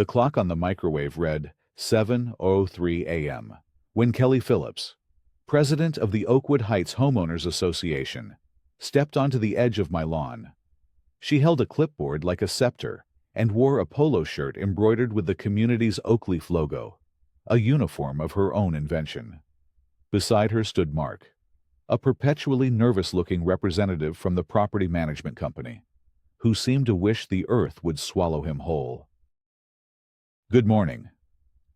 The clock on the microwave read 7:03 a.m. when Kelly Phillips, president of the Oakwood Heights Homeowners Association, stepped onto the edge of my lawn. She held a clipboard like a scepter and wore a polo shirt embroidered with the community's oak leaf logo, a uniform of her own invention. Beside her stood Mark, a perpetually nervous-looking representative from the property management company, who seemed to wish the earth would swallow him whole. "Good morning,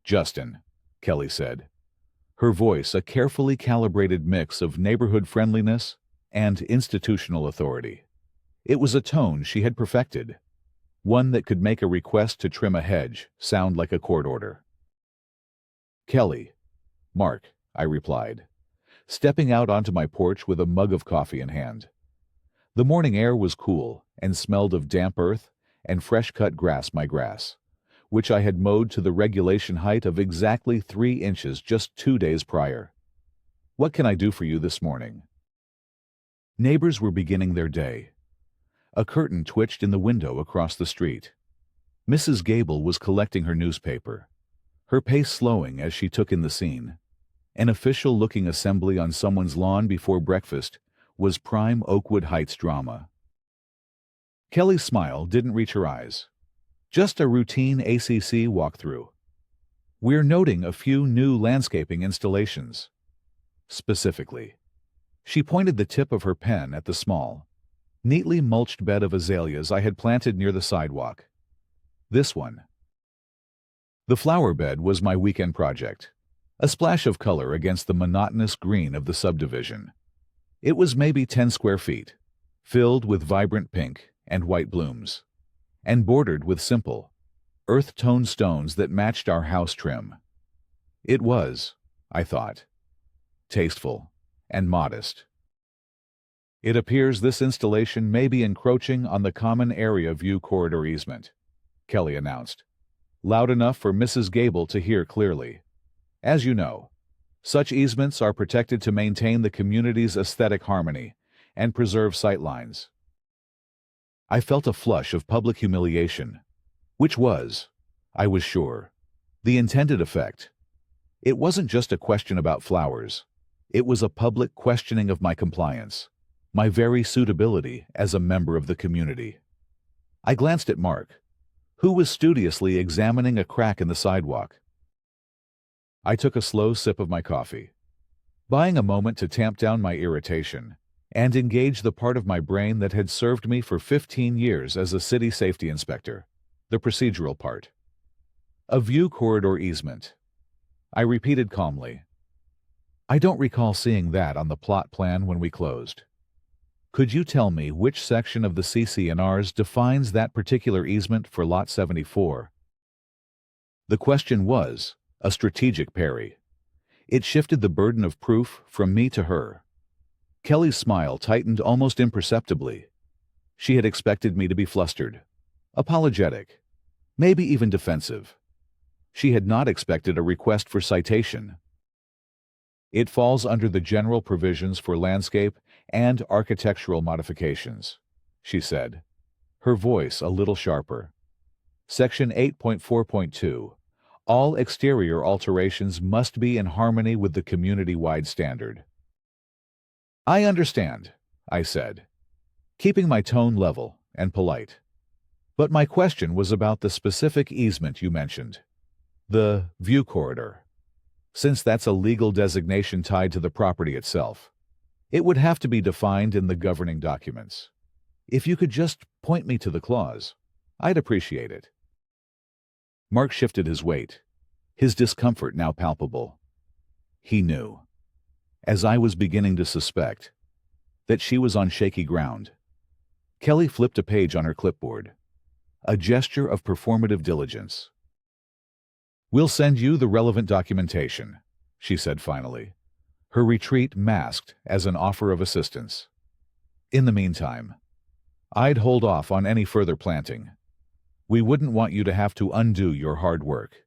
Justin," Kelly said, her voice a carefully calibrated mix of neighborhood friendliness and institutional authority. It was a tone she had perfected, one that could make a request to trim a hedge sound like a court order. "Kelly, Mark," I replied, stepping out onto my porch with a mug of coffee in hand. The morning air was cool and smelled of damp earth and fresh-cut grass, my grass, which I had mowed to the regulation height of exactly 3 inches just 2 days prior. "What can I do for you this morning?" Neighbors were beginning their day. A curtain twitched in the window across the street. Mrs. Gable was collecting her newspaper, her pace slowing as she took in the scene. An official-looking assembly on someone's lawn before breakfast was prime Oakwood Heights drama. Kelly's smile didn't reach her eyes. Just a routine ACC walkthrough. "We're noting a few new landscaping installations." Specifically, she pointed the tip of her pen at the small, neatly mulched bed of azaleas I had planted near the sidewalk. This one. The flower bed was my weekend project, a splash of color against the monotonous green of the subdivision. It was maybe 10 square feet, filled with vibrant pink and white blooms, and bordered with simple, earth-toned stones that matched our house trim. It was, I thought, tasteful and modest. "It appears this installation may be encroaching on the common area view corridor easement," Kelly announced, loud enough for Mrs. Gable to hear clearly. "As you know, such easements are protected to maintain the community's aesthetic harmony and preserve sightlines." I felt a flush of public humiliation, which was, I was sure, the intended effect. It wasn't just a question about flowers. It was a public questioning of my compliance, my very suitability as a member of the community. I glanced at Mark, who was studiously examining a crack in the sidewalk. I took a slow sip of my coffee, buying a moment to tamp down my irritation and engage the part of my brain that had served me for 15 years as a city safety inspector, the procedural part. "A view corridor easement," I repeated calmly. "I don't recall seeing that on the plot plan when we closed. Could you tell me which section of the CC&Rs defines that particular easement for Lot 74? The question was a strategic parry. It shifted the burden of proof from me to her. Kelly's smile tightened almost imperceptibly. She had expected me to be flustered, apologetic, maybe even defensive. She had not expected a request for citation. "It falls under the general provisions for landscape and architectural modifications," she said, her voice a little sharper. "Section 8.4.2, all exterior alterations must be in harmony with the community-wide standard." "I understand," I said, keeping my tone level and polite. "But my question was about the specific easement you mentioned, the view corridor. Since that's a legal designation tied to the property itself, it would have to be defined in the governing documents. If you could just point me to the clause, I'd appreciate it." Mark shifted his weight, his discomfort now palpable. He knew, as I was beginning to suspect, that she was on shaky ground. Kelly flipped a page on her clipboard, a gesture of performative diligence. "We'll send you the relevant documentation," she said finally, her retreat masked as an offer of assistance. "In the meantime, I'd hold off on any further planting. We wouldn't want you to have to undo your hard work."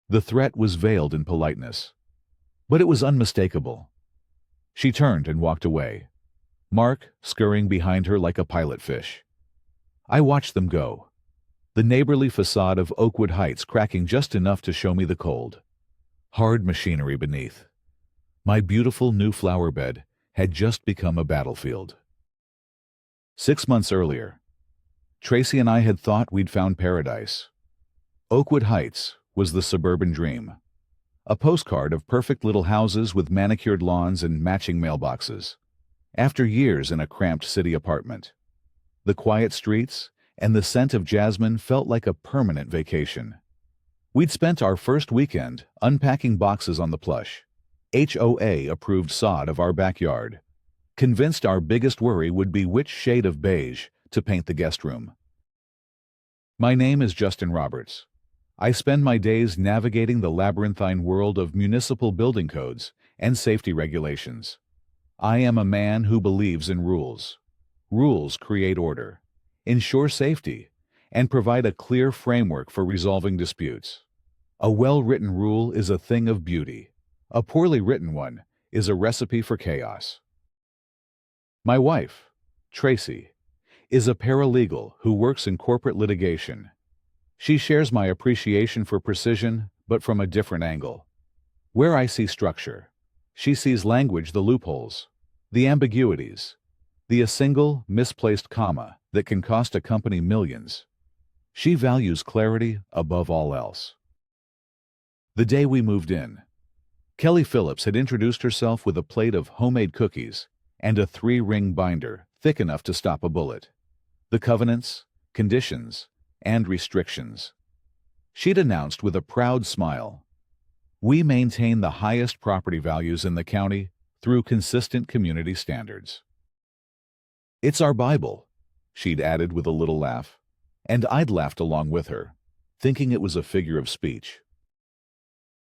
The threat was veiled in politeness, but it was unmistakable. She turned and walked away, Mark scurrying behind her like a pilot fish. I watched them go, the neighborly facade of Oakwood Heights cracking just enough to show me the cold, hard machinery beneath. My beautiful new flower bed had just become a battlefield. 6 months earlier, Tracy and I had thought we'd found paradise. Oakwood Heights was the suburban dream. A postcard of perfect little houses with manicured lawns and matching mailboxes. After years in a cramped city apartment, the quiet streets and the scent of jasmine felt like a permanent vacation. We'd spent our first weekend unpacking boxes on the plush, HOA-approved sod of our backyard, convinced our biggest worry would be which shade of beige to paint the guest room. My name is Justin Roberts. I spend my days navigating the labyrinthine world of municipal building codes and safety regulations. I am a man who believes in rules. Rules create order, ensure safety, and provide a clear framework for resolving disputes. A well-written rule is a thing of beauty. A poorly written one is a recipe for chaos. My wife, Tracy, is a paralegal who works in corporate litigation. She shares my appreciation for precision, but from a different angle. Where I see structure, she sees language, the loopholes, the ambiguities, a single misplaced comma that can cost a company millions. She values clarity above all else. The day we moved in, Kelly Phillips had introduced herself with a plate of homemade cookies and a 3-ring binder thick enough to stop a bullet. The covenants, conditions, and restrictions. She'd announced with a proud smile, "We maintain the highest property values in the county through consistent community standards." "It's our Bible," she'd added with a little laugh, and I'd laughed along with her, thinking it was a figure of speech.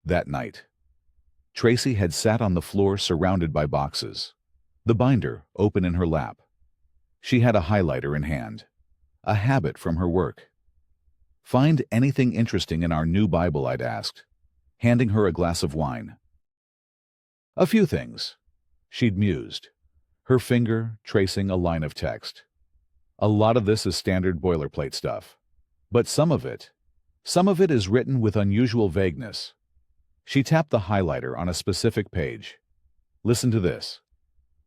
That night, Tracy had sat on the floor surrounded by boxes, the binder open in her lap. She had a highlighter in hand, a habit from her work. "Find anything interesting in our new Bible?" I'd asked, handing her a glass of wine. "A few things," she'd mused, her finger tracing a line of text. "A lot of this is standard boilerplate stuff, but some of it is written with unusual vagueness." She tapped the highlighter on a specific page. "Listen to this.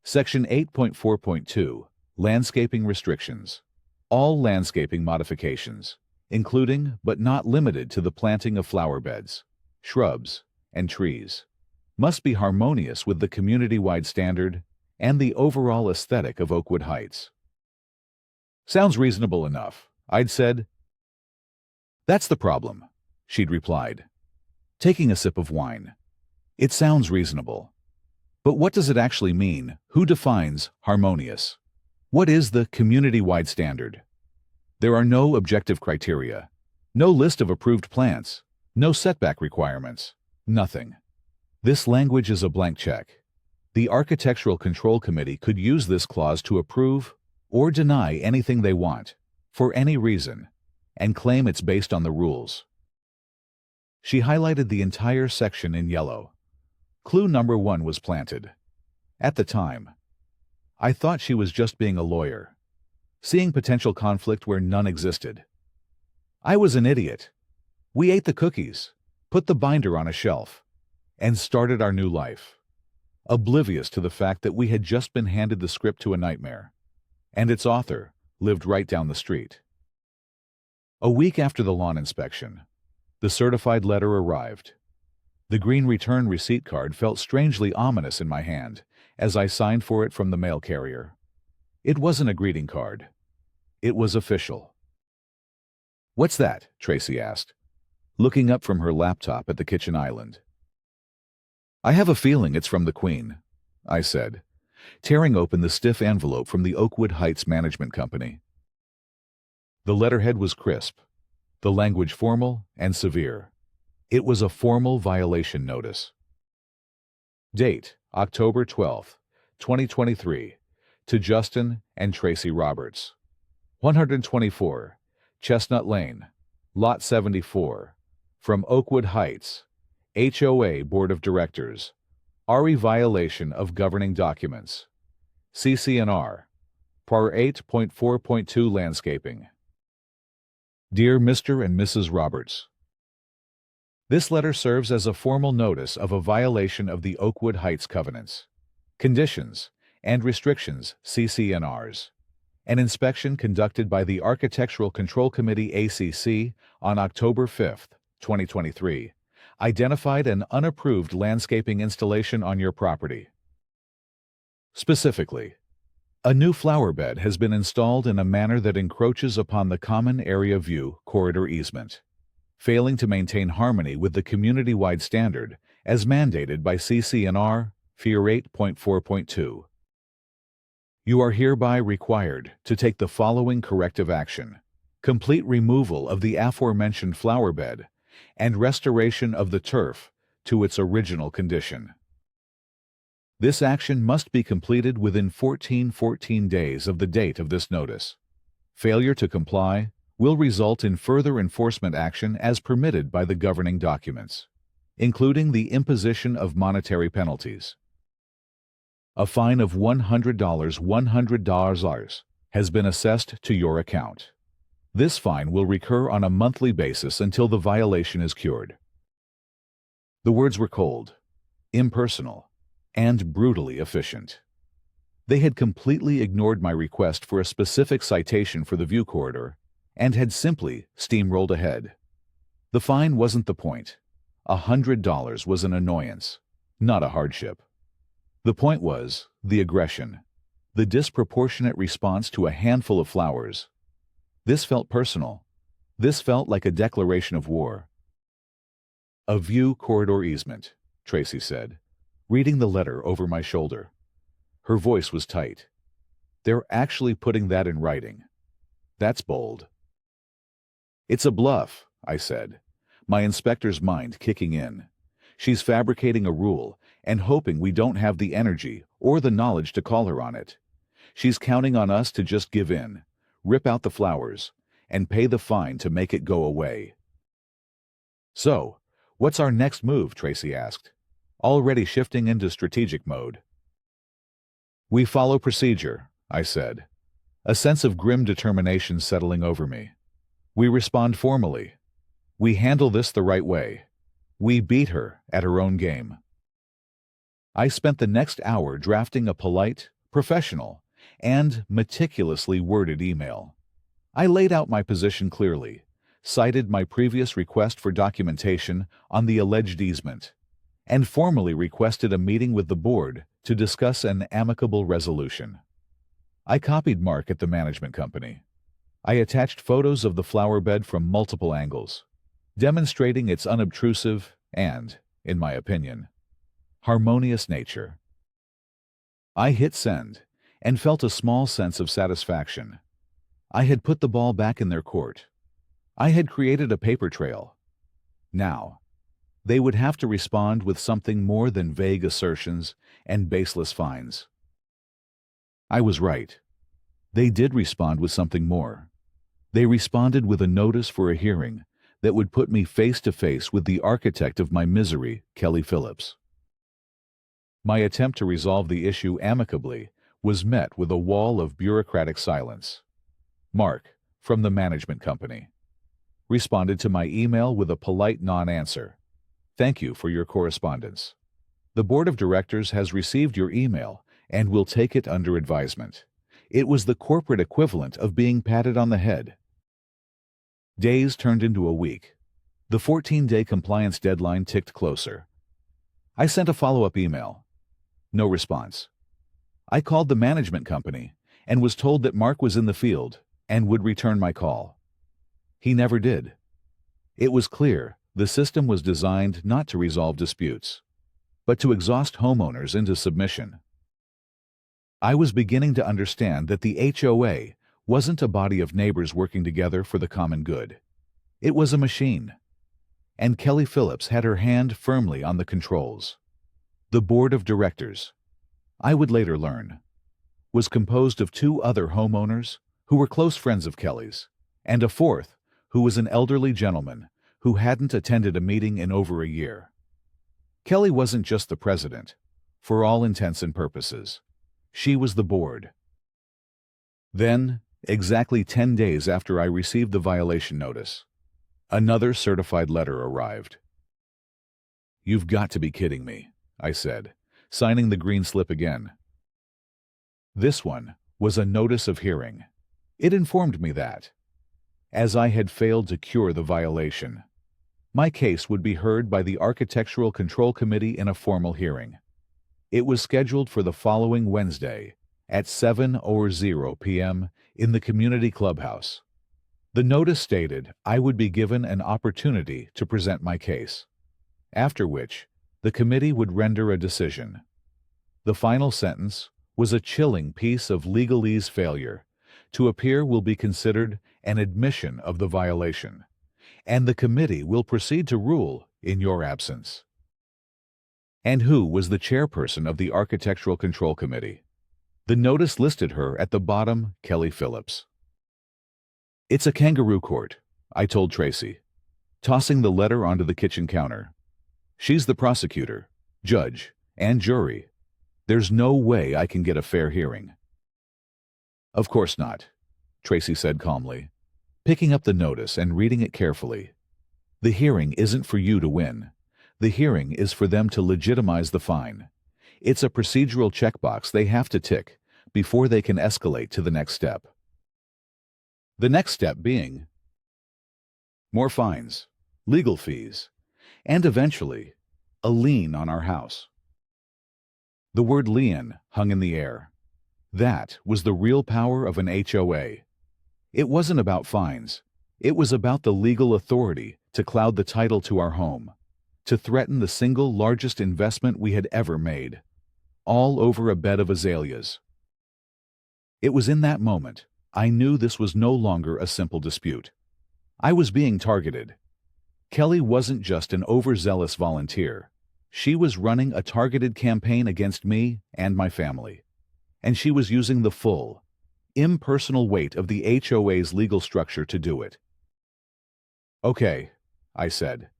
Section 8.4.2, Landscaping Restrictions. All landscaping modifications, including but not limited to the planting of flower beds, shrubs, and trees, must be harmonious with the community-wide standard and the overall aesthetic of Oakwood Heights." "Sounds reasonable enough," I'd said. "That's the problem," she'd replied, taking a sip of wine. "It sounds reasonable. But what does it actually mean? Who defines harmonious? What is the community-wide standard? There are no objective criteria, no list of approved plants, no setback requirements, nothing. This language is a blank check. The Architectural Control Committee could use this clause to approve or deny anything they want, for any reason, and claim it's based on the rules." She highlighted the entire section in yellow. Clue number 1 was planted. At the time, I thought she was just being a lawyer, seeing potential conflict where none existed. I was an idiot. We ate the cookies, put the binder on a shelf, and started our new life, oblivious to the fact that we had just been handed the script to a nightmare, and its author lived right down the street. A week after the lawn inspection, the certified letter arrived. The green return receipt card felt strangely ominous in my hand as I signed for it from the mail carrier. It wasn't a greeting card. It was official. "What's that?" Tracy asked, looking up from her laptop at the kitchen island. "I have a feeling it's from the Queen," I said, tearing open the stiff envelope from the Oakwood Heights Management Company. The letterhead was crisp, the language formal and severe. It was a formal violation notice. Date, October 12, 2023, to Justin and Tracy Roberts. 124, Chestnut Lane, Lot 74, from Oakwood Heights, HOA Board of Directors, RE violation of governing documents, CC&R, Par 8.4.2 landscaping. Dear Mr. and Mrs. Roberts, this letter serves as a formal notice of a violation of the Oakwood Heights Covenants, Conditions, and Restrictions (CCNRs). An inspection conducted by the Architectural Control Committee (ACC) on October 5, 2023, identified an unapproved landscaping installation on your property. Specifically, a new flower bed has been installed in a manner that encroaches upon the common area view corridor easement, failing to maintain harmony with the community-wide standard as mandated by CCNR FEAR 8.4.2. You are hereby required to take the following corrective action: complete removal of the aforementioned flower bed and restoration of the turf to its original condition. This action must be completed within 14 days of the date of this notice. Failure to comply will result in further enforcement action as permitted by the governing documents, including the imposition of monetary penalties. A fine of $100 has been assessed to your account. This fine will recur on a monthly basis until the violation is cured. The words were cold, impersonal, and brutally efficient. They had completely ignored my request for a specific citation for the view corridor and had simply steamrolled ahead. The fine wasn't the point. $100 was an annoyance, not a hardship. The point was the aggression, the disproportionate response to a handful of flowers. This felt personal. This felt like a declaration of war. A view corridor easement, Tracy said, reading the letter over my shoulder. Her voice was tight. They're actually putting that in writing. That's bold. It's a bluff, I said, my inspector's mind kicking in. She's fabricating a rule and hoping we don't have the energy or the knowledge to call her on it. She's counting on us to just give in, rip out the flowers, and pay the fine to make it go away. So, what's our next move? Tracy asked, already shifting into strategic mode. We follow procedure, I said, a sense of grim determination settling over me. We respond formally. We handle this the right way. We beat her at her own game. I spent the next hour drafting a polite, professional, and meticulously worded email. I laid out my position clearly, cited my previous request for documentation on the alleged easement, and formally requested a meeting with the board to discuss an amicable resolution. I copied Mark at the management company. I attached photos of the flower bed from multiple angles, demonstrating its unobtrusive and, in my opinion, harmonious nature. I hit send and felt a small sense of satisfaction. I had put the ball back in their court. I had created a paper trail. Now, they would have to respond with something more than vague assertions and baseless fines. I was right. They did respond with something more. They responded with a notice for a hearing that would put me face to face with the architect of my misery, Kelly Phillips. My attempt to resolve the issue amicably was met with a wall of bureaucratic silence. Mark, from the management company, responded to my email with a polite non-answer. Thank you for your correspondence. The board of directors has received your email and will take it under advisement. It was the corporate equivalent of being patted on the head. Days turned into a week. The 14-day compliance deadline ticked closer. I sent a follow-up email. No response. I called the management company and was told that Mark was in the field and would return my call. He never did. It was clear the system was designed not to resolve disputes, but to exhaust homeowners into submission. I was beginning to understand that the HOA wasn't a body of neighbors working together for the common good. It was a machine. And Kelly Phillips had her hand firmly on the controls. The board of directors, I would later learn, was composed of 2 other homeowners who were close friends of Kelly's, and a 4th who was an elderly gentleman who hadn't attended a meeting in over a year. Kelly wasn't just the president, for all intents and purposes. She was the board. Then, exactly 10 days after I received the violation notice. Another certified letter arrived. "You've got to be kidding me," I said, signing the green slip again. This one was a notice of hearing. It informed me that, as I had failed to cure the violation, my case would be heard by the Architectural Control Committee in a formal hearing. It was scheduled for the following Wednesday at 7:00 p.m. in the community clubhouse. The notice stated I would be given an opportunity to present my case, after which the committee would render a decision. The final sentence was a chilling piece of legalese failure. To appear will be considered an admission of the violation, and the committee will proceed to rule in your absence. And who was the chairperson of the Architectural Control Committee? The notice listed her at the bottom, Kelly Phillips. "It's a kangaroo court," I told Tracy, tossing the letter onto the kitchen counter. "She's the prosecutor, judge, and jury. There's no way I can get a fair hearing." "Of course not," Tracy said calmly, picking up the notice and reading it carefully. "The hearing isn't for you to win. The hearing is for them to legitimize the fine. It's a procedural checkbox they have to tick before they can escalate to the next step. The next step being more fines, legal fees, and eventually a lien on our house." The word lien hung in the air. That was the real power of an HOA. It wasn't about fines. It was about the legal authority to cloud the title to our home, to threaten the single largest investment we had ever made, all over a bed of azaleas. It was in that moment I knew this was no longer a simple dispute. I was being targeted. Kelly wasn't just an overzealous volunteer. She was running a targeted campaign against me and my family, and she was using the full, impersonal weight of the HOA's legal structure to do it. "Okay," I said,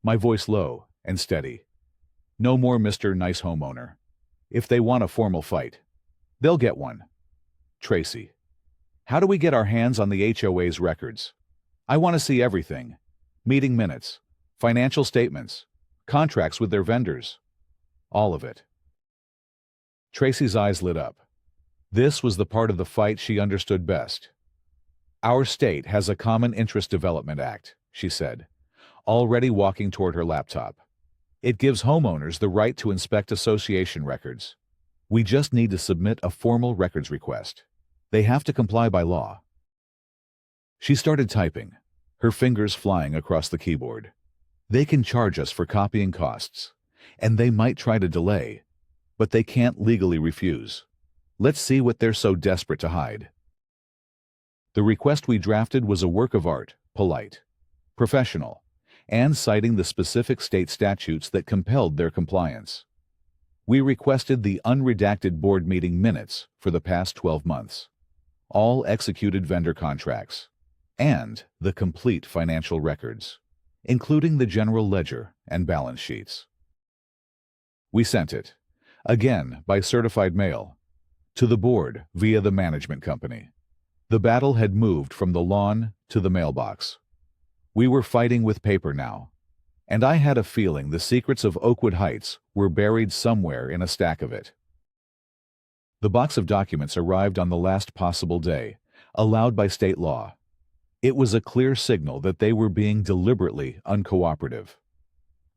my voice low and steady. "No more Mr. Nice Homeowner. If they want a formal fight, they'll get one. Tracy, how do we get our hands on the HOA's records? I want to see everything. Meeting minutes, financial statements, contracts with their vendors. All of it." Tracy's eyes lit up. This was the part of the fight she understood best. "Our state has a Common Interest Development Act," she said, already walking toward her laptop. "It gives homeowners the right to inspect association records. We just need to submit a formal records request. They have to comply by law." She started typing, her fingers flying across the keyboard. "They can charge us for copying costs, and they might try to delay, but they can't legally refuse. Let's see what they're so desperate to hide." The request we drafted was a work of art, polite, professional, and citing the specific state statutes that compelled their compliance. We requested the unredacted board meeting minutes for the past 12 months, all executed vendor contracts, and the complete financial records, including the general ledger and balance sheets. We sent it, again by certified mail, to the board via the management company. The battle had moved from the lawn to the mailbox. We were fighting with paper now, and I had a feeling the secrets of Oakwood Heights were buried somewhere in a stack of it. The box of documents arrived on the last possible day, allowed by state law. It was a clear signal that they were being deliberately uncooperative.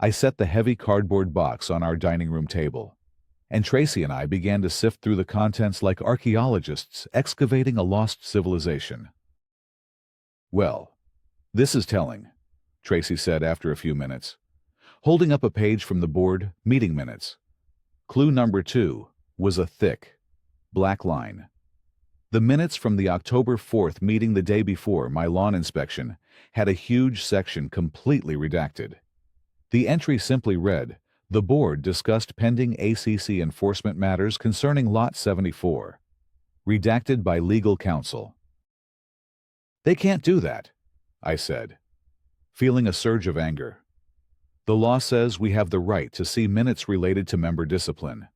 I set the heavy cardboard box on our dining room table, and Tracy and I began to sift through the contents like archaeologists excavating a lost civilization. "Well, this is telling," Tracy said after a few minutes, holding up a page from the board meeting minutes. Clue number 2 was a thick, black line. The minutes from the October 4th meeting the day before my lawn inspection had a huge section completely redacted. The entry simply read, "The board discussed pending ACC enforcement matters concerning Lot 74. Redacted by legal counsel." "They can't do that," I said, feeling a surge of anger. "The law says we have the right to see minutes related to member discipline,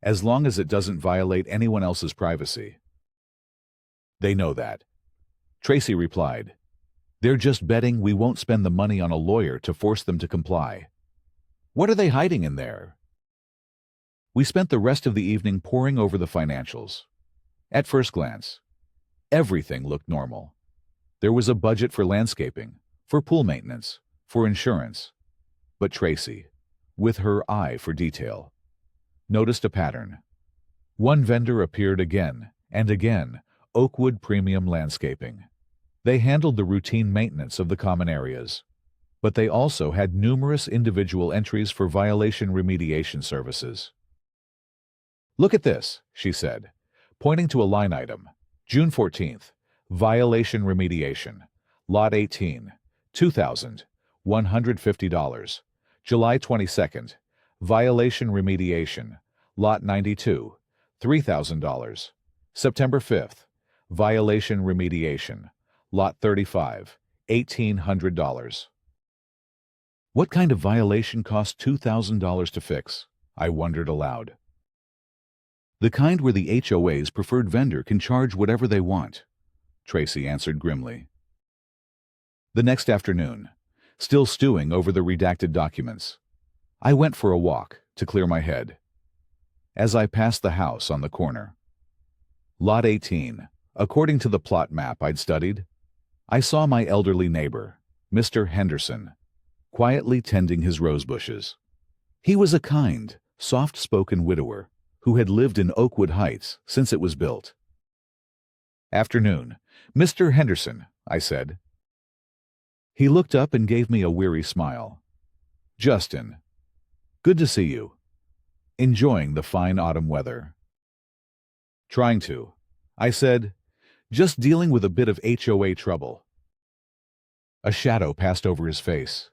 as long as it doesn't violate anyone else's privacy." They know that. Tracy replied. They're just betting we won't spend the money on a lawyer to force them to comply. What are they hiding in there? We spent the rest of the evening poring over the financials. At first glance, everything looked normal. There was a budget for landscaping, for pool maintenance, for insurance. But Tracy, with her eye for detail, noticed a pattern. One vendor appeared again and again, Oakwood Premium Landscaping. They handled the routine maintenance of the common areas, but they also had numerous individual entries for violation remediation services. Look at this, she said, pointing to a line item. June 14th, violation remediation. Lot 18, $2,150. July 22nd, violation remediation. Lot 92, $3,000. September 5th, violation remediation. Lot 35, $1,800. What kind of violation costs $2,000 to fix? I wondered aloud. The kind where the HOA's preferred vendor can charge whatever they want, Tracy answered grimly. The next afternoon, still stewing over the redacted documents, I went for a walk to clear my head. As I passed the house on the corner, Lot 18, according to the plot map I'd studied, I saw my elderly neighbor, Mr. Henderson, quietly tending his rose bushes. He was a kind, soft-spoken widower who had lived in Oakwood Heights since it was built. Afternoon, Mr. Henderson, I said. He looked up and gave me a weary smile. Justin, good to see you. Enjoying the fine autumn weather. Trying to, I said, just dealing with a bit of HOA trouble. A shadow passed over his face.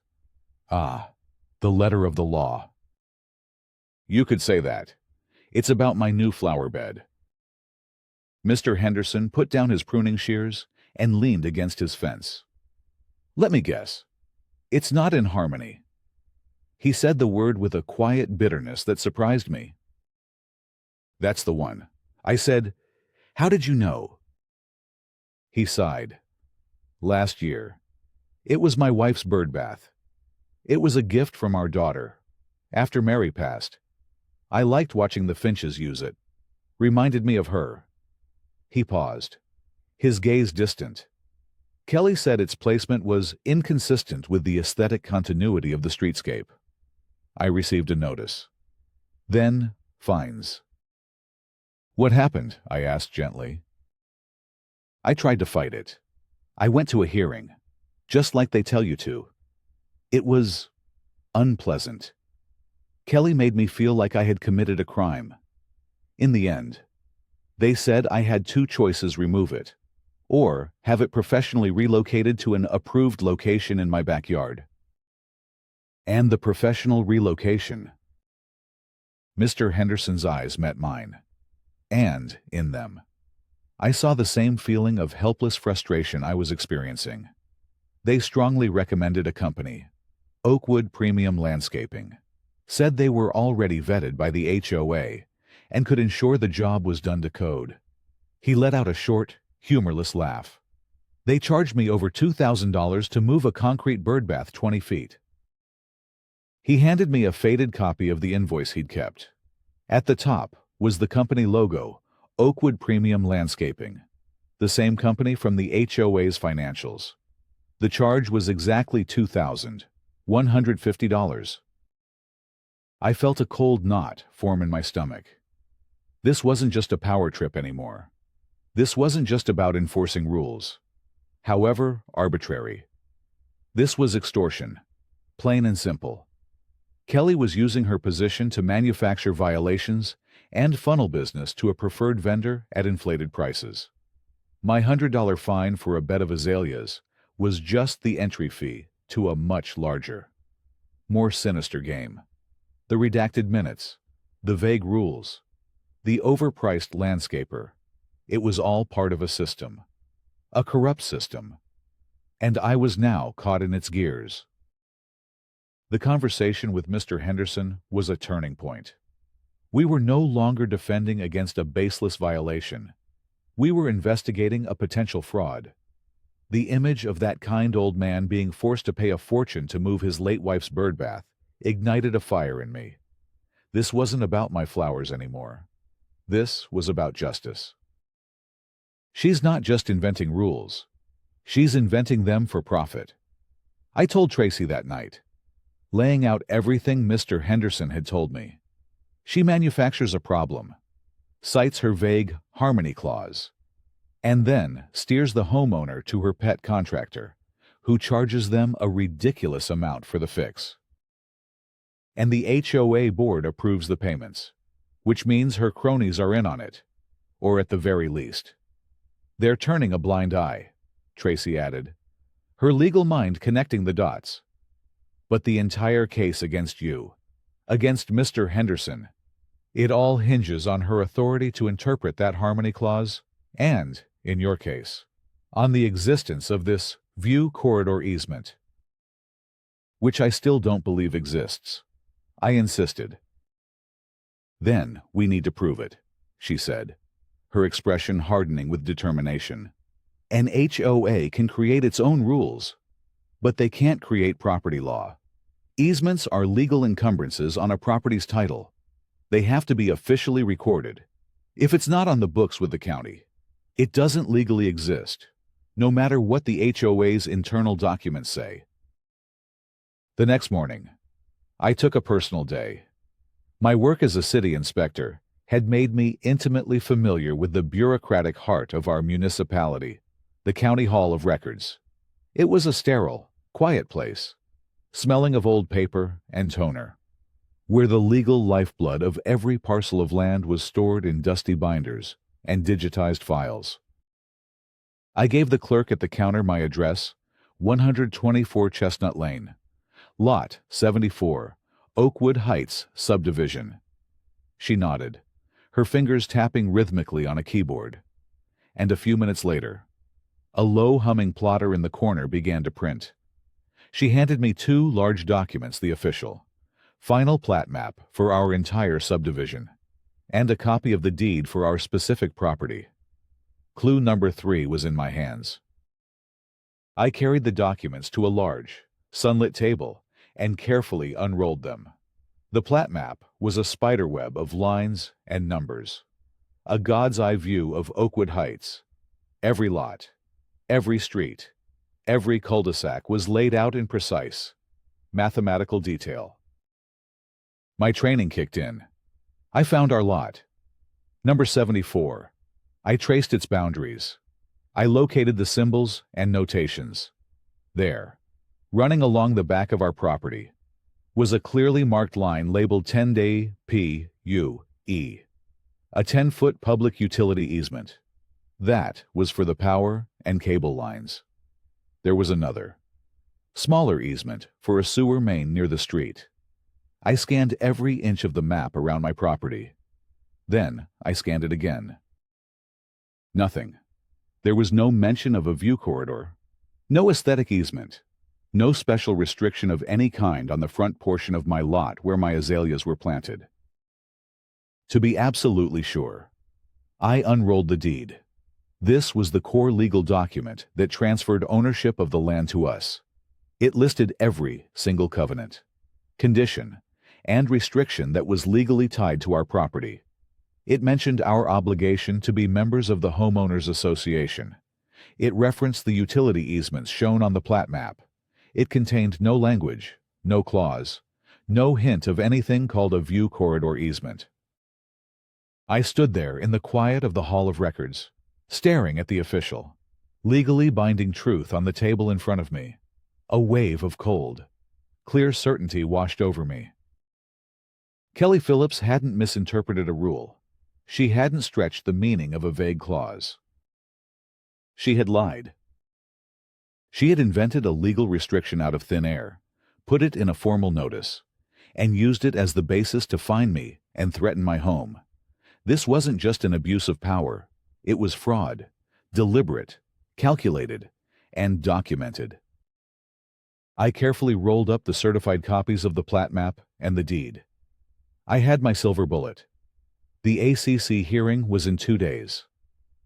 Ah, the letter of the law. You could say that. It's about my new flower bed. Mr. Henderson put down his pruning shears and leaned against his fence. Let me guess. It's not in harmony. He said the word with a quiet bitterness that surprised me. That's the one. I said, how did you know? He sighed. Last year. It was my wife's bird bath. It was a gift from our daughter. After Mary passed, I liked watching the finches use it. Reminded me of her. He paused, his gaze distant. Kelly said its placement was inconsistent with the aesthetic continuity of the streetscape. I received a notice. Then, fines. What happened? I asked gently. I tried to fight it. I went to a hearing, just like they tell you to. It was unpleasant. Kelly made me feel like I had committed a crime. In the end, they said I had two choices: remove it, or have it professionally relocated to an approved location in my backyard. And the professional relocation. Mr. Henderson's eyes met mine, and in them, I saw the same feeling of helpless frustration I was experiencing. They strongly recommended a company, Oakwood Premium Landscaping, said they were already vetted by the HOA and could ensure the job was done to code. He let out a short, humorless laugh. They charged me over $2,000 to move a concrete birdbath 20 feet. He handed me a faded copy of the invoice he'd kept. At the top was the company logo, Oakwood Premium Landscaping, the same company from the HOA's financials. The charge was exactly $2,150. I felt a cold knot form in my stomach. This wasn't just a power trip anymore. This wasn't just about enforcing rules, however arbitrary. This was extortion, plain and simple. Kelly was using her position to manufacture violations and funnel business to a preferred vendor at inflated prices. My $100 fine for a bed of azaleas was just the entry fee to a much larger, more sinister game. The redacted minutes, the vague rules, the overpriced landscaper. It was all part of a system, a corrupt system, and I was now caught in its gears. The conversation with Mr. Henderson was a turning point. We were no longer defending against a baseless violation. We were investigating a potential fraud. The image of that kind old man being forced to pay a fortune to move his late wife's birdbath ignited a fire in me. This wasn't about my flowers anymore. This was about justice. She's not just inventing rules. She's inventing them for profit. I told Tracy that night, laying out everything Mr. Henderson had told me. She manufactures a problem, cites her vague harmony clause, and then steers the homeowner to her pet contractor, who charges them a ridiculous amount for the fix. And the HOA board approves the payments, which means her cronies are in on it, or at the very least. They're turning a blind eye, Tracy added, her legal mind connecting the dots. But the entire case against you, against Mr. Henderson, it all hinges on her authority to interpret that harmony clause and, in your case, on the existence of this view corridor easement, which I still don't believe exists. I insisted. Then we need to prove it, she said, her expression hardening with determination. An HOA can create its own rules, but they can't create property law. Easements are legal encumbrances on a property's title. They have to be officially recorded. If it's not on the books with the county, it doesn't legally exist, no matter what the HOA's internal documents say. The next morning, I took a personal day. My work as a city inspector had made me intimately familiar with the bureaucratic heart of our municipality, the County Hall of Records. It was a sterile, quiet place, smelling of old paper and toner, where the legal lifeblood of every parcel of land was stored in dusty binders and digitized files. I gave the clerk at the counter my address, 124 Chestnut Lane, Lot 74, Oakwood Heights subdivision. She nodded, her fingers tapping rhythmically on a keyboard. And a few minutes later, a low humming plotter in the corner began to print. She handed me 2 large documents, the official final plat map for our entire subdivision, and a copy of the deed for our specific property. Clue number 3 was in my hands. I carried the documents to a large, sunlit table and carefully unrolled them. The plat map was a spiderweb of lines and numbers, a god's eye view of Oakwood Heights. Every lot, every street, every cul-de-sac was laid out in precise, mathematical detail. My training kicked in. I found our lot, number 74. I traced its boundaries. I located the symbols and notations. There, running along the back of our property, was a clearly marked line labeled 10-day PUE, a 10-foot public utility easement. That was for the power and cable lines. There was another, smaller easement for a sewer main near the street. I scanned every inch of the map around my property. Then I scanned it again. Nothing. There was no mention of a view corridor, no aesthetic easement, no special restriction of any kind on the front portion of my lot where my azaleas were planted. To be absolutely sure, I unrolled the deed. This was the core legal document that transferred ownership of the land to us. It listed every single covenant, condition, and restriction that was legally tied to our property. It mentioned our obligation to be members of the Homeowners Association. It referenced the utility easements shown on the plat map. It contained no language, no clause, no hint of anything called a view corridor easement. I stood there in the quiet of the Hall of Records, staring at the official, legally binding truth on the table in front of me. A wave of cold, clear certainty washed over me. Kelly Phillips hadn't misinterpreted a rule. She hadn't stretched the meaning of a vague clause. She had lied. She had invented a legal restriction out of thin air, put it in a formal notice, and used it as the basis to fine me and threaten my home. This wasn't just an abuse of power. It was fraud, deliberate, calculated, and documented. I carefully rolled up the certified copies of the plat map and the deed. I had my silver bullet. The ACC hearing was in 2 days.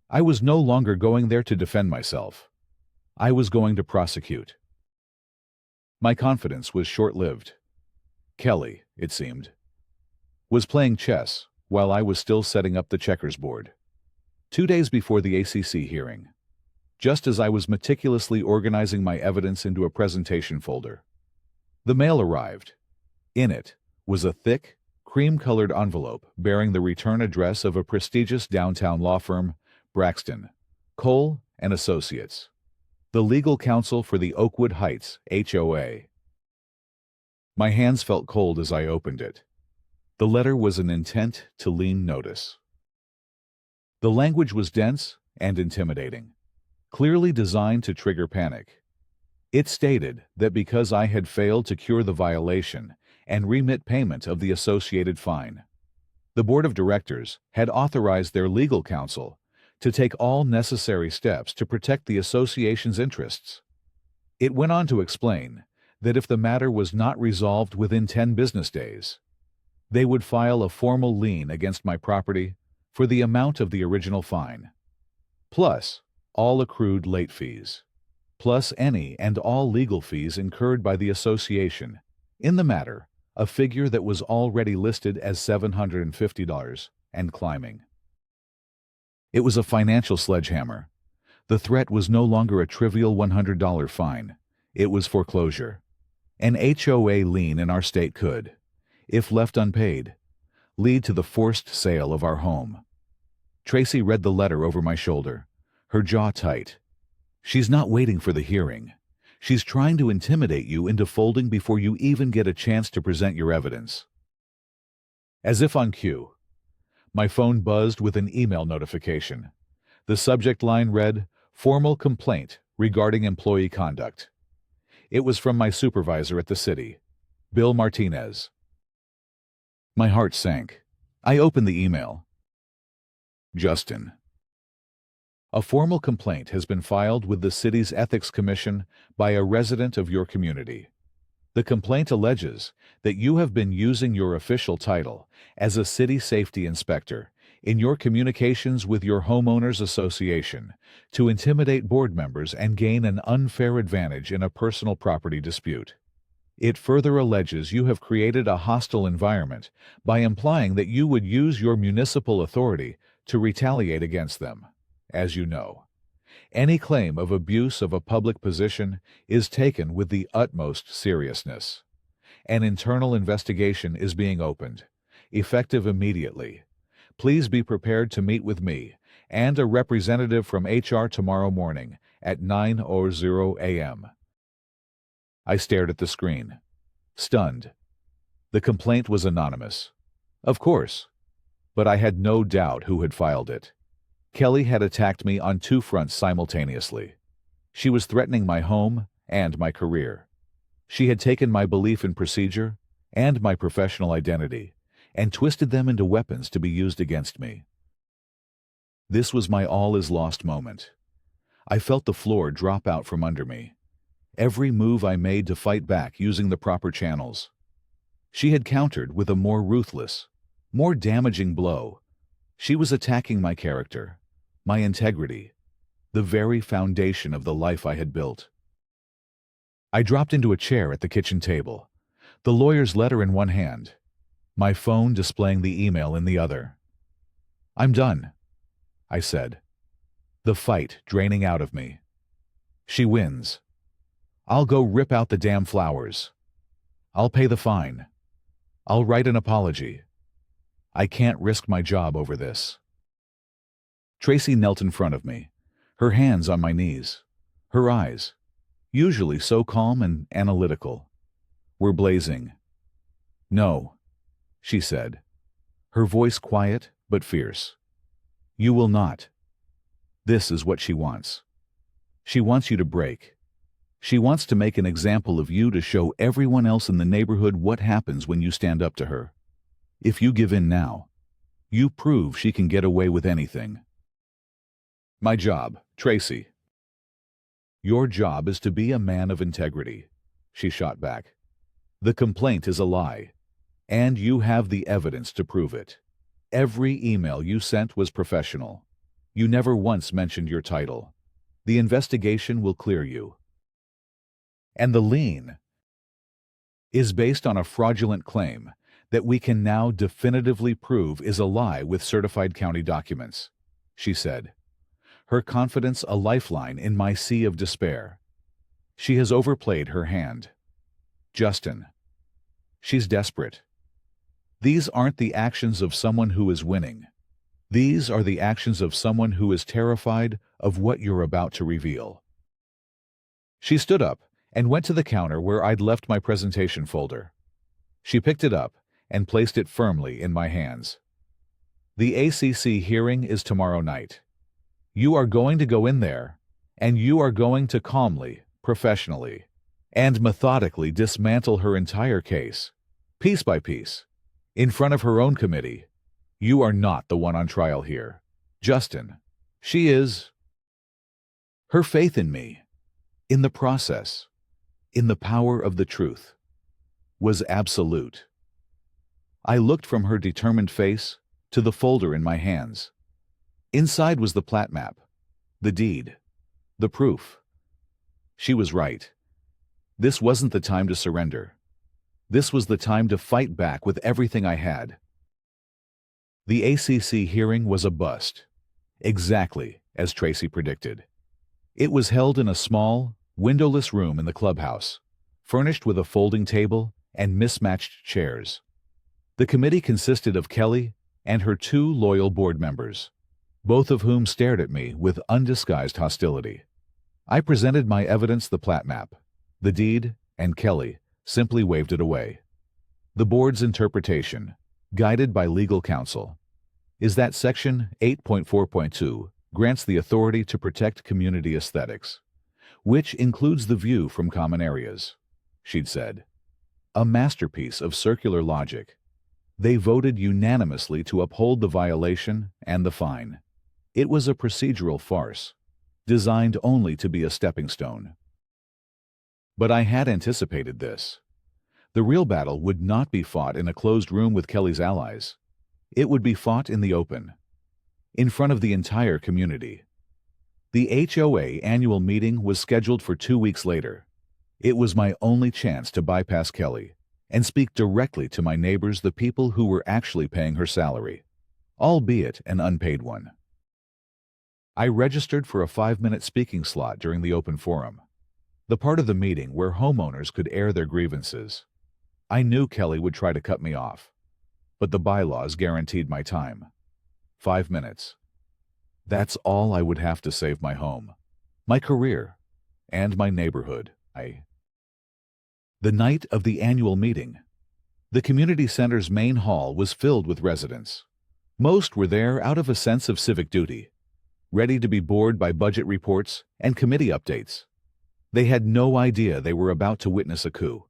I was no longer going there to defend myself. I was going to prosecute. My confidence was short-lived. Kelly, it seemed, was playing chess while I was still setting up the checkers board. 2 days before the ACC hearing, just as I was meticulously organizing my evidence into a presentation folder, the mail arrived. In it was a thick, cream-colored envelope bearing the return address of a prestigious downtown law firm, Braxton, Cole & Associates, the legal counsel for the Oakwood Heights HOA. My hands felt cold as I opened it. The letter was an intent to lien notice. The language was dense and intimidating, clearly designed to trigger panic. It stated that because I had failed to cure the violation and remit payment of the associated fine, the board of directors had authorized their legal counsel to take all necessary steps to protect the association's interests. It went on to explain that if the matter was not resolved within 10 business days, they would file a formal lien against my property for the amount of the original fine, plus all accrued late fees, plus any and all legal fees incurred by the association in the matter, a figure that was already listed as $750 and climbing. It was a financial sledgehammer. The threat was no longer a trivial $100 fine. It was foreclosure. An HOA lien in our state could, if left unpaid, lead to the forced sale of our home. Tracy read the letter over my shoulder, her jaw tight. She's not waiting for the hearing. She's trying to intimidate you into folding before you even get a chance to present your evidence. As if on cue, my phone buzzed with an email notification. The subject line read, "Formal complaint regarding employee conduct." It was from my supervisor at the city, Bill Martinez. My heart sank. I opened the email. Justin. A formal complaint has been filed with the city's Ethics Commission by a resident of your community. The complaint alleges that you have been using your official title as a city safety inspector in your communications with your homeowners association to intimidate board members and gain an unfair advantage in a personal property dispute. It further alleges you have created a hostile environment by implying that you would use your municipal authority to retaliate against them. As you know, any claim of abuse of a public position is taken with the utmost seriousness. An internal investigation is being opened, effective immediately. Please be prepared to meet with me and a representative from HR tomorrow morning at 9:00 a.m. I stared at the screen, stunned. The complaint was anonymous. Of course, but I had no doubt who had filed it. Kelly had attacked me on 2 fronts simultaneously. She was threatening my home and my career. She had taken my belief in procedure and my professional identity and twisted them into weapons to be used against me. This was my all-is-lost moment. I felt the floor drop out from under me. Every move I made to fight back using the proper channels. She had countered with a more ruthless, more damaging blow. She was attacking my character, my integrity, the very foundation of the life I had built. I dropped into a chair at the kitchen table, the lawyer's letter in one hand, my phone displaying the email in the other. "I'm done," I said, the fight draining out of me. She wins. I'll go rip out the damn flowers. I'll pay the fine. I'll write an apology. I can't risk my job over this. Tracy knelt in front of me, her hands on my knees. Her eyes, usually so calm and analytical, were blazing. "No," she said, her voice quiet but fierce. "You will not." This is what she wants. She wants you to break. She wants to make an example of you to show everyone else in the neighborhood what happens when you stand up to her. If you give in now, you prove she can get away with anything. My job, Tracy. Your job is to be a man of integrity, she shot back. The complaint is a lie, and you have the evidence to prove it. Every email you sent was professional. You never once mentioned your title. The investigation will clear you. And the lien is based on a fraudulent claim that we can now definitively prove is a lie with certified county documents," she said, her confidence a lifeline in my sea of despair. She has overplayed her hand. Justin. She's desperate. These aren't the actions of someone who is winning. These are the actions of someone who is terrified of what you're about to reveal. She stood up and went to the counter where I'd left my presentation folder. She picked it up and placed it firmly in my hands. "The ACC hearing is tomorrow night. You are going to go in there, and you are going to calmly, professionally, and methodically dismantle her entire case, piece by piece, in front of her own committee. You are not the one on trial here, Justin. She is." Her faith in me, in the process, in the power of the truth, was absolute. I looked from her determined face to the folder in my hands. Inside was the plat map, the deed, the proof. She was right. This wasn't the time to surrender. This was the time to fight back with everything I had. The ACC hearing was a bust, exactly as Tracy predicted. It was held in a small, windowless room in the clubhouse, furnished with a folding table and mismatched chairs. The committee consisted of Kelly and her 2 loyal board members, both of whom stared at me with undisguised hostility. I presented my evidence, the plat map, the deed, and Kelly simply waved it away. The board's interpretation, guided by legal counsel, is that Section 8.4.2 grants the authority to protect community aesthetics, which includes the view from common areas, she'd said. A masterpiece of circular logic. They voted unanimously to uphold the violation and the fine. It was a procedural farce, designed only to be a stepping stone. But I had anticipated this. The real battle would not be fought in a closed room with Kelly's allies. It would be fought in the open, in front of the entire community. The HOA annual meeting was scheduled for 2 weeks later. It was my only chance to bypass Kelly and speak directly to my neighbors, the people who were actually paying her salary, albeit an unpaid one. I registered for a 5-minute speaking slot during the open forum, the part of the meeting where homeowners could air their grievances. I knew Kelly would try to cut me off, but the bylaws guaranteed my time. 5 minutes. That's all I would have to save my home, my career, and my neighborhood. The night of the annual meeting, the community center's main hall was filled with residents. Most were there out of a sense of civic duty, ready to be bored by budget reports and committee updates. They had no idea they were about to witness a coup.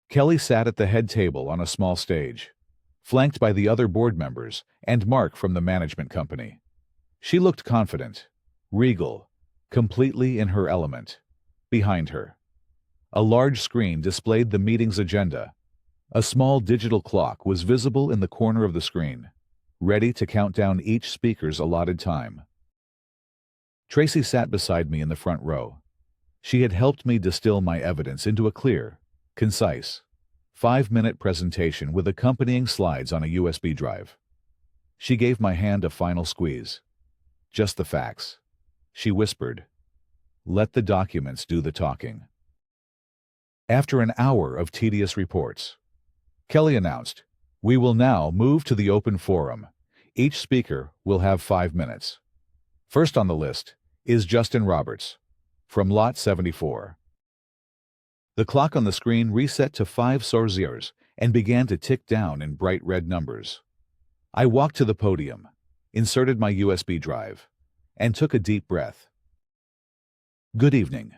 Kelly sat at the head table on a small stage, flanked by the other board members and Mark from the management company. She looked confident, regal, completely in her element. Behind her, a large screen displayed the meeting's agenda. A small digital clock was visible in the corner of the screen, ready to count down each speaker's allotted time. Tracy sat beside me in the front row. She had helped me distill my evidence into a clear, concise, 5-minute presentation with accompanying slides on a USB drive. She gave my hand a final squeeze. "Just the facts," she whispered. "Let the documents do the talking." After an hour of tedious reports, Kelly announced, "We will now move to the open forum. Each speaker will have 5 minutes. First on the list is Justin Roberts, from Lot 74. The clock on the screen reset to 5 sorziers and began to tick down in bright red numbers. I walked to the podium, inserted my USB drive, and took a deep breath. "Good evening.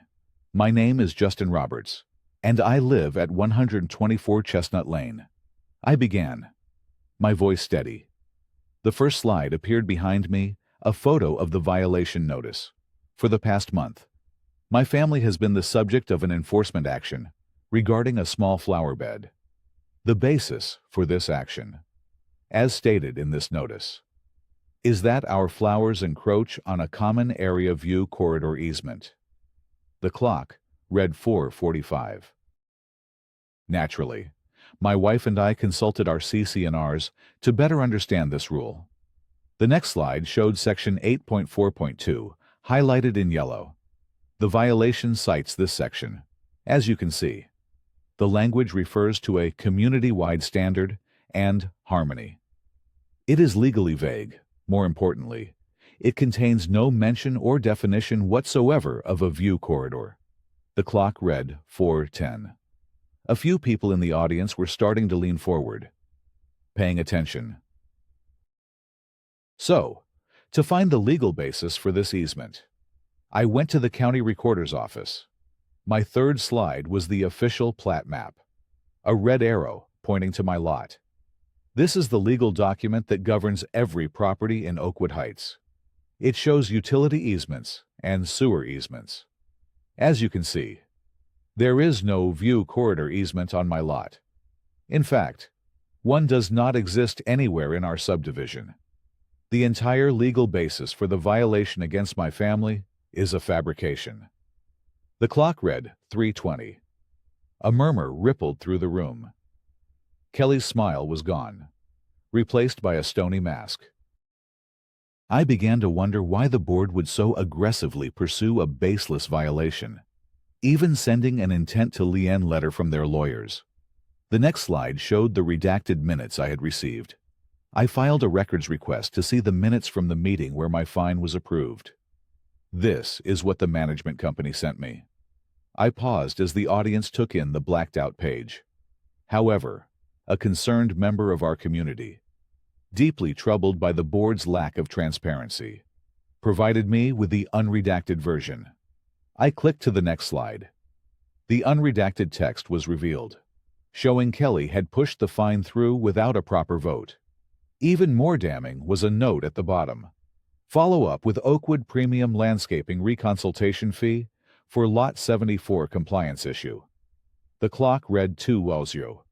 My name is Justin Roberts, and I live at 124 Chestnut Lane." I began, my voice steady. The first slide appeared behind me, a photo of the violation notice. For the past month, my family has been the subject of an enforcement action regarding a small flower bed. The basis for this action, as stated in this notice, is that our flowers encroach on a common area view corridor easement. The clock read 4:45. Naturally, my wife and I consulted our CC&Rs to better understand this rule. The next slide showed Section 8.4.2, highlighted in yellow. The violation cites this section. As you can see, the language refers to a community-wide standard and harmony. It is legally vague. More importantly, it contains no mention or definition whatsoever of a view corridor. The clock read 4:10. A few people in the audience were starting to lean forward, paying attention. So, to find the legal basis for this easement, I went to the county recorder's office. My third slide was the official plat map, a red arrow pointing to my lot. This is the legal document that governs every property in Oakwood Heights. It shows utility easements and sewer easements. As you can see, there is no view corridor easement on my lot. In fact, one does not exist anywhere in our subdivision. The entire legal basis for the violation against my family is a fabrication. The clock read 3:20. A murmur rippled through the room. Kelly's smile was gone, replaced by a stony mask. I began to wonder why the board would so aggressively pursue a baseless violation, even sending an intent to lien letter from their lawyers. The next slide showed the redacted minutes I had received. I filed a records request to see the minutes from the meeting where my fine was approved. This is what the management company sent me. I paused as the audience took in the blacked-out page. However, a concerned member of our community, deeply troubled by the board's lack of transparency, provided me with the unredacted version. I clicked to the next slide. The unredacted text was revealed, showing Kelly had pushed the fine through without a proper vote. Even more damning was a note at the bottom. Follow up with Oakwood Premium Landscaping reconsultation fee for Lot 74 compliance issue. The clock read 2:00.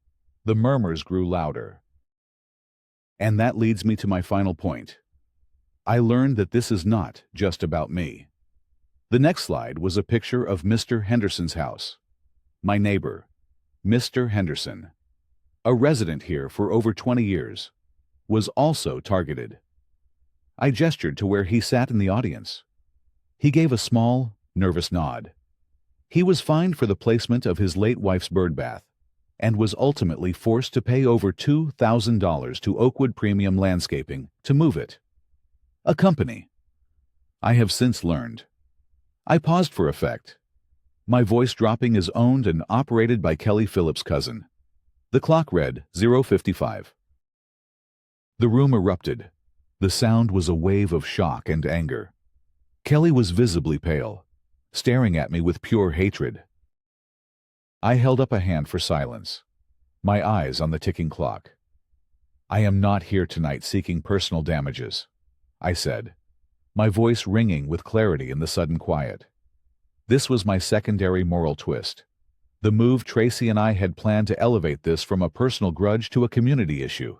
The murmurs grew louder. And that leads me to my final point. I learned that this is not just about me. The next slide was a picture of Mr. Henderson's house. My neighbor, Mr. Henderson, a resident here for over 20 years, was also targeted. I gestured to where he sat in the audience. He gave a small, nervous nod. He was fined for the placement of his late wife's birdbath and was ultimately forced to pay over $2,000 to Oakwood Premium Landscaping to move it. A company, I have since learned. I paused for effect. My voice dropping is owned and operated by Kelly Phillips' cousin. The clock read 0:55. The room erupted. The sound was a wave of shock and anger. Kelly was visibly pale, staring at me with pure hatred. I held up a hand for silence, my eyes on the ticking clock. I am not here tonight seeking personal damages, I said, my voice ringing with clarity in the sudden quiet. This was my secondary moral twist. The move Tracy and I had planned to elevate this from a personal grudge to a community issue.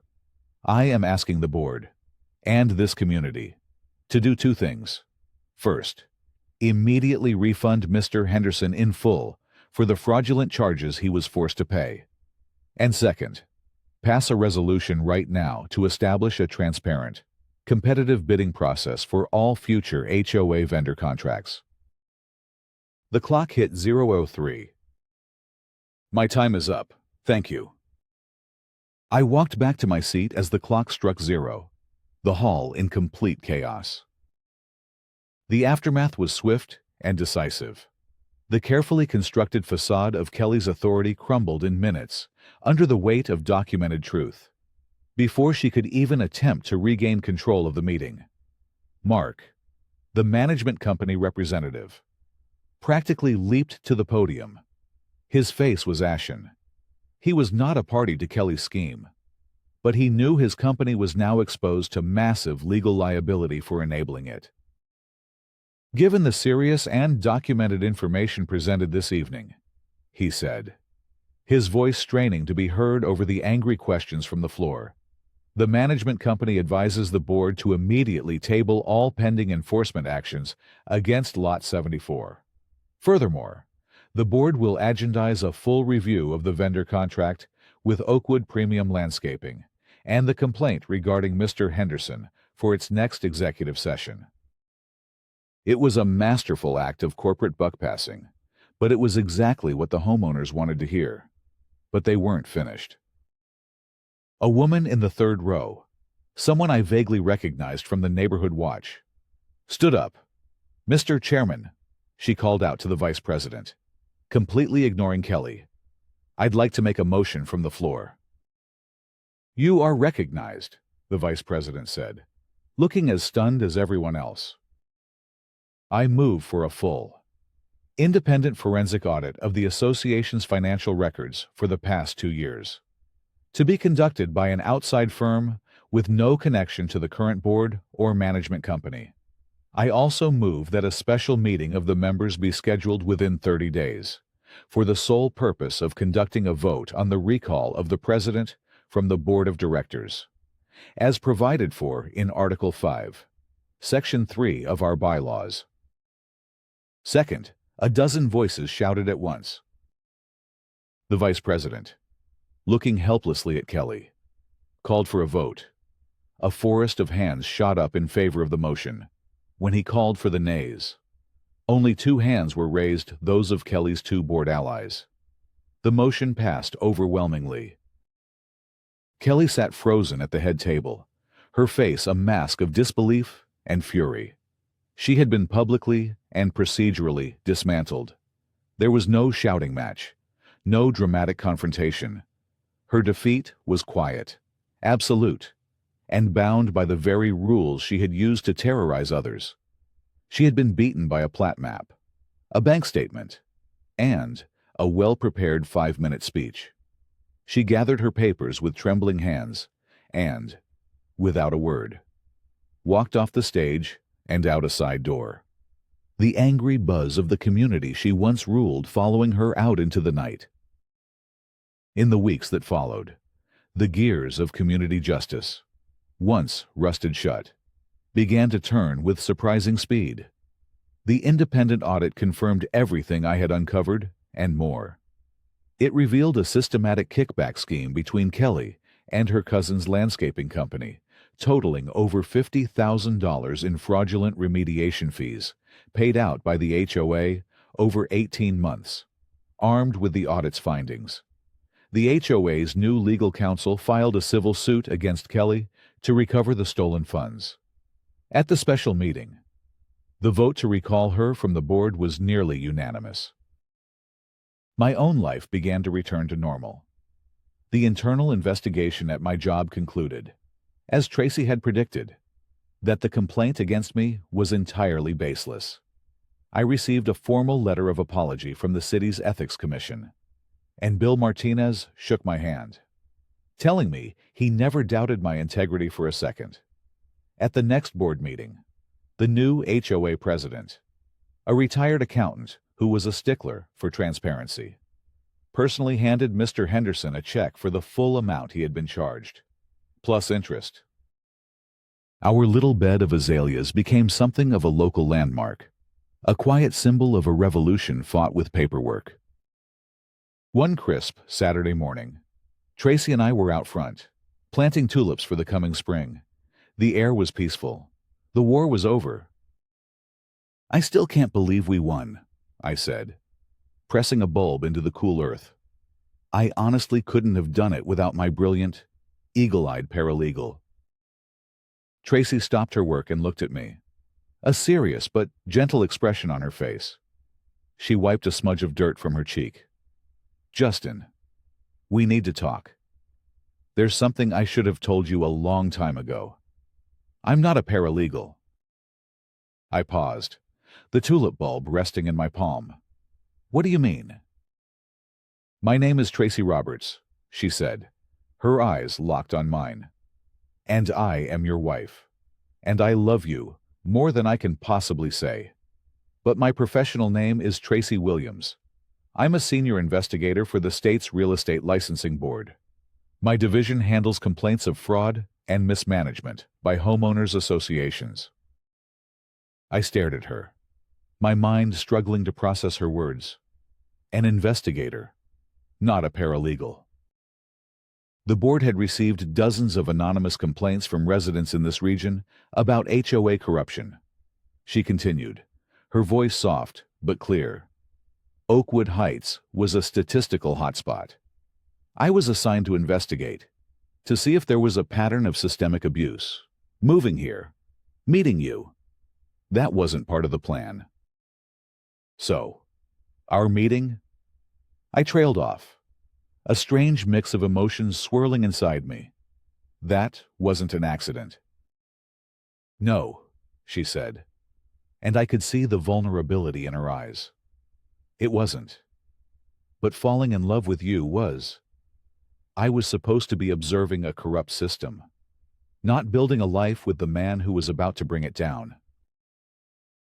I am asking the board, and this community, to do two things. First, immediately refund Mr. Henderson in full for the fraudulent charges he was forced to pay. And second, pass a resolution right now to establish a transparent, competitive bidding process for all future HOA vendor contracts. The clock hit 0:03. My time is up. Thank you. I walked back to my seat as the clock struck 0, the hall in complete chaos. The aftermath was swift and decisive. The carefully constructed facade of Kelly's authority crumbled in minutes under the weight of documented truth. Before she could even attempt to regain control of the meeting, Mark, the management company representative, practically leaped to the podium. His face was ashen. He was not a party to Kelly's scheme, but he knew his company was now exposed to massive legal liability for enabling it. Given the serious and documented information presented this evening, he said, his voice straining to be heard over the angry questions from the floor, The management company advises the board to immediately table all pending enforcement actions against Lot 74. Furthermore, the board will agendize a full review of the vendor contract with Oakwood Premium Landscaping and the complaint regarding Mr. Henderson for its next executive session. It was a masterful act of corporate buck-passing, but it was exactly what the homeowners wanted to hear. But they weren't finished. A woman in the third row, someone I vaguely recognized from the neighborhood watch, stood up. "Mr. Chairman," she called out to the vice president, completely ignoring Kelly, "I'd like to make a motion from the floor." "You are recognized," the vice president said, looking as stunned as everyone else. "I move for a full, independent forensic audit of the association's financial records for the past 2 years, to be conducted by an outside firm with no connection to the current board or management company. I also move that a special meeting of the members be scheduled within 30 days, for the sole purpose of conducting a vote on the recall of the president from the board of directors, as provided for in Article 5, Section 3 of our bylaws." Second, a dozen voices shouted at once. The vice president, looking helplessly at Kelly, called for a vote. A forest of hands shot up in favor of the motion. When he called for the nays, only 2 hands were raised, those of Kelly's 2 board allies. The motion passed overwhelmingly. Kelly sat frozen at the head table, her face a mask of disbelief and fury. She had been publicly and procedurally dismantled. There was no shouting match, no dramatic confrontation. Her defeat was quiet, absolute, and bound by the very rules she had used to terrorize others. She had been beaten by a plat map, a bank statement, and a well-prepared 5-minute speech. She gathered her papers with trembling hands and, without a word, walked off the stage and out a side door. The angry buzz of the community she once ruled following her out into the night. In the weeks that followed, the gears of community justice, once rusted shut, began to turn with surprising speed. The independent audit confirmed everything I had uncovered and more. It revealed a systematic kickback scheme between Kelly and her cousin's landscaping company, totaling over $50,000 in fraudulent remediation fees paid out by the HOA over 18 months. Armed with the audit's findings, the HOA's new legal counsel filed a civil suit against Kelly to recover the stolen funds. At the special meeting, the vote to recall her from the board was nearly unanimous. My own life began to return to normal. The internal investigation at my job concluded, as Tracy had predicted, that the complaint against me was entirely baseless. I received a formal letter of apology from the city's Ethics Commission, and Bill Martinez shook my hand, telling me he never doubted my integrity for a second. At the next board meeting, the new HOA president, a retired accountant who was a stickler for transparency, personally handed Mr. Henderson a check for the full amount he had been charged, plus interest. Our little bed of azaleas became something of a local landmark, a quiet symbol of a revolution fought with paperwork. One crisp Saturday morning, Tracy and I were out front, planting tulips for the coming spring. The air was peaceful. The war was over. "I still can't believe we won," I said, pressing a bulb into the cool earth. I honestly couldn't have done it without my brilliant, eagle-eyed paralegal. Tracy stopped her work and looked at me, a serious but gentle expression on her face. She wiped a smudge of dirt from her cheek. "Justin, we need to talk. There's something I should have told you a long time ago. I'm not a paralegal." I paused, the tulip bulb resting in my palm. "What do you mean?" "My name is Tracy Roberts," she said, her eyes locked on mine. "And I am your wife. And I love you more than I can possibly say. But my professional name is Tracy Williams. I'm a senior investigator for the state's Real Estate Licensing Board. My division handles complaints of fraud and mismanagement by homeowners associations. I stared at her, my mind struggling to process her words. An investigator, not a paralegal. The board had received dozens of anonymous complaints from residents in this region about HOA corruption. She continued, her voice soft but clear. Oakwood Heights was a statistical hotspot. I was assigned to investigate, to see if there was a pattern of systemic abuse. Moving here, meeting you, that wasn't part of the plan. So, our meeting? I trailed off, a strange mix of emotions swirling inside me. That wasn't an accident. No, she said, and I could see the vulnerability in her eyes. It wasn't. But falling in love with you was. I was supposed to be observing a corrupt system, not building a life with the man who was about to bring it down.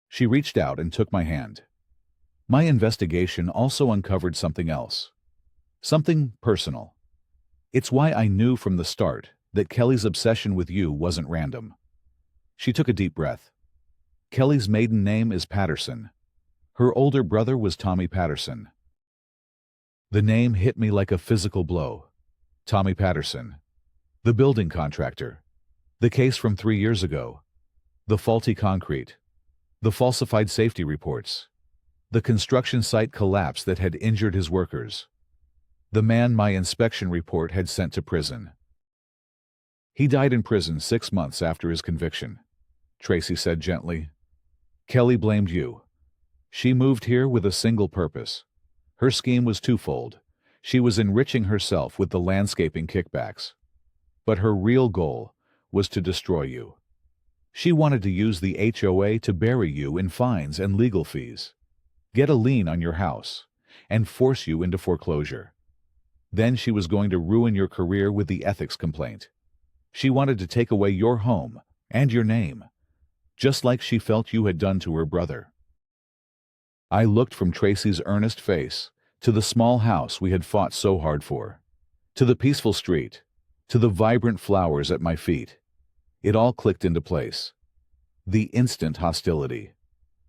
She reached out and took my hand. My investigation also uncovered something else. Something personal. It's why I knew from the start that Kelly's obsession with you wasn't random. She took a deep breath. Kelly's maiden name is Patterson. Her older brother was Tommy Patterson. The name hit me like a physical blow. Tommy Patterson. The building contractor. The case from 3 years ago. The faulty concrete. The falsified safety reports. The construction site collapse that had injured his workers. The man my inspection report had sent to prison. He died in prison 6 months after his conviction, Tracy said gently. Kelly blamed you. She moved here with a single purpose. Her scheme was twofold. She was enriching herself with the landscaping kickbacks. But her real goal was to destroy you. She wanted to use the HOA to bury you in fines and legal fees, get a lien on your house, and force you into foreclosure. Then she was going to ruin your career with the ethics complaint. She wanted to take away your home and your name, just like she felt you had done to her brother. I looked from Tracy's earnest face to the small house we had fought so hard for, to the peaceful street, to the vibrant flowers at my feet. It all clicked into place. The instant hostility,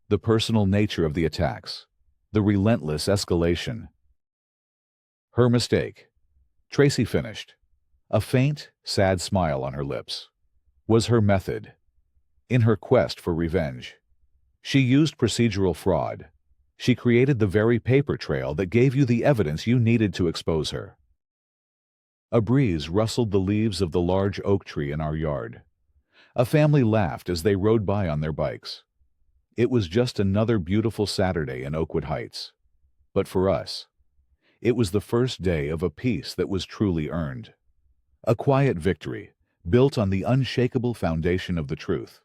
the personal nature of the attacks, the relentless escalation. Her mistake, Tracy finished, a faint, sad smile on her lips, was her method. In her quest for revenge, she used procedural fraud. She created the very paper trail that gave you the evidence you needed to expose her. A breeze rustled the leaves of the large oak tree in our yard. A family laughed as they rode by on their bikes. It was just another beautiful Saturday in Oakwood Heights. But for us, it was the first day of a peace that was truly earned. A quiet victory, built on the unshakable foundation of the truth.